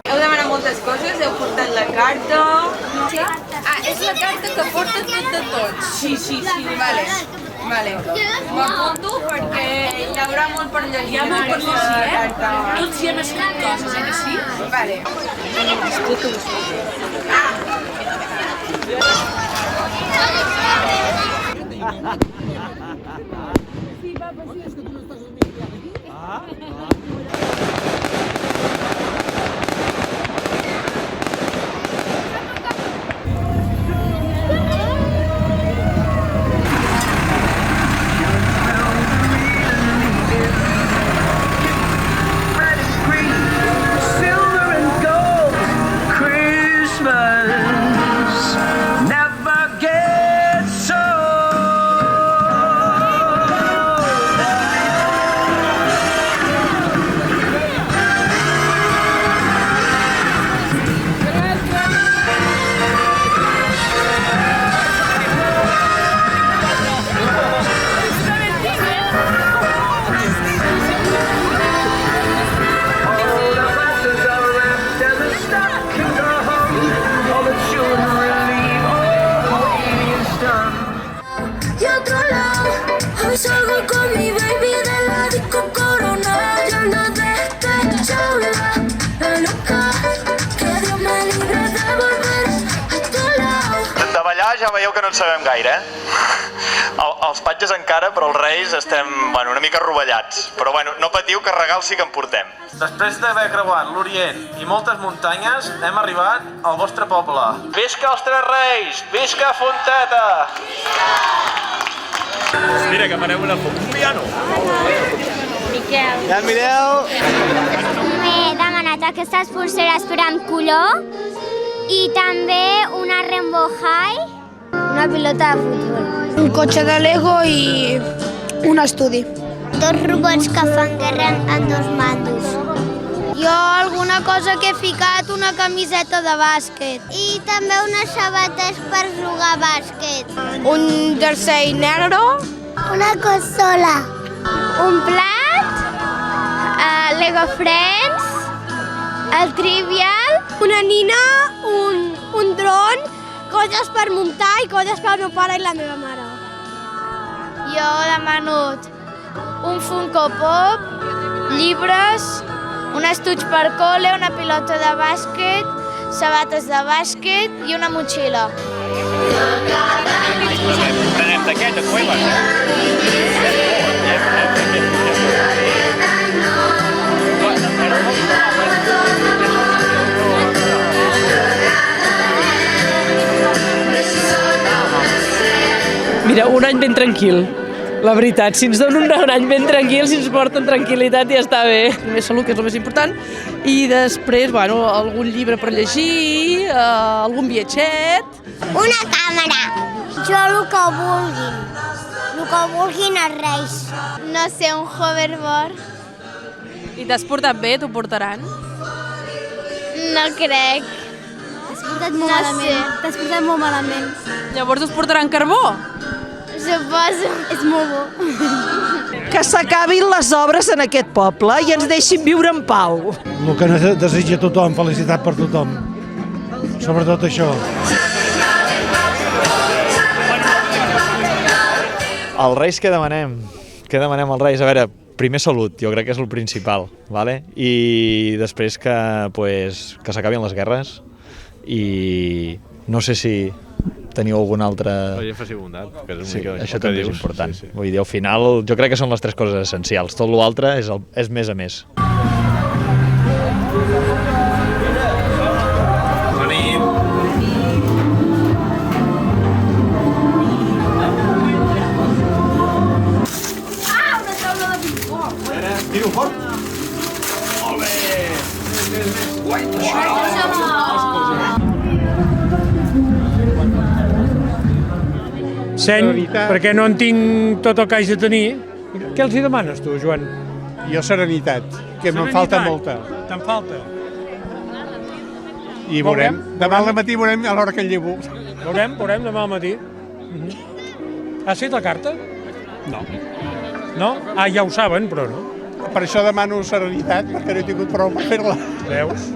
Heu demanat moltes coses, heu portat la carta... Sí? Ah, és la carta que porta tot de tots. Sí. Vale. M'apunto perquè hi haurà molt per llegir. Hi ha molt per llegir, carta. Tots hi hem escrit coses, que sí? Vale. Y otro lado, hoy salgo con mi baby de la disco Corona. Yo no dejo sola, la loca, que Dios me libre de volver a tu lado. De ballar ja veieu que no en sabem gaire, eh? Els patges encara, però els reis estem, una mica rovellats. Però no patiu, que regals sí que en portem. Després d'haver creuat l'Orient i moltes muntanyes, hem arribat al vostre poble. Visca els Tres Reis! Visca Fonteta! Mira, que farem una foto. Un piano! Miquel. Ja el mireu! M'he demanat aquestes pulseres per amb color i també una Rainbow High, una pilota de futbol. Un cotxe de Lego i un estudi. Dos robots que fan guerra en dos mandos. Jo alguna cosa que he ficat, una camiseta de bàsquet. I també unes sabates per jugar a bàsquet. Un jersei negre. Una consola. Un plat, Lego Friends, el Trivial, Una nina, un dron, coses per muntar i coses per meu pare i la meva mare. Jo he demanat un Funko Pop, llibres, un estuig per col·le, una pilota de bàsquet, sabates de bàsquet i una motxilla. D'aquest, de Cueva. Mira, un any ben tranquil. La veritat, si ens donen un any ben tranquil, si ens porten tranquil·litat ja està bé. Més salut, que és el més important, i després, algun llibre per llegir, algun viatget. Una càmera. Jo el que vulguin. El que vulguin els reis. No sé, un hoverboard. I t'has portat bé? T'ho portaran? No crec. T'has portat molt malament. T'has portat molt malament. Llavors us portaran carbó? Suposo. És molt bo. Que s'acabin les obres en aquest poble i ens deixin viure en pau. El que desitja tothom, felicitat per tothom. Sobretot això. Els Reis què demanem? Què demanem als Reis? A veure, primer salut, jo crec que és el principal, ¿vale? I després que s'acabin les guerres i no sé si teniu algun altre... La gent faci bondat, que és sí, això també és important. Sí. Vull dir, al final, jo crec que són les tres coses essencials. Tot l'altre és més a més. Bona nit. Una taula de ping-pong. Tiro fort. Molt bé. Seny, perquè no en tinc tot el que haig de tenir. Què els hi demanes tu, Joan? Jo serenitat, que me'n falta molta. Te'n falta? I veurem. Demà al matí veurem a l'hora que el llevo. Veurem demà al matí. Has fet la carta? No. No? Ah, ja ho saben, però no. Per això demano serenitat, perquè no he tingut prou per fer-la. Veus?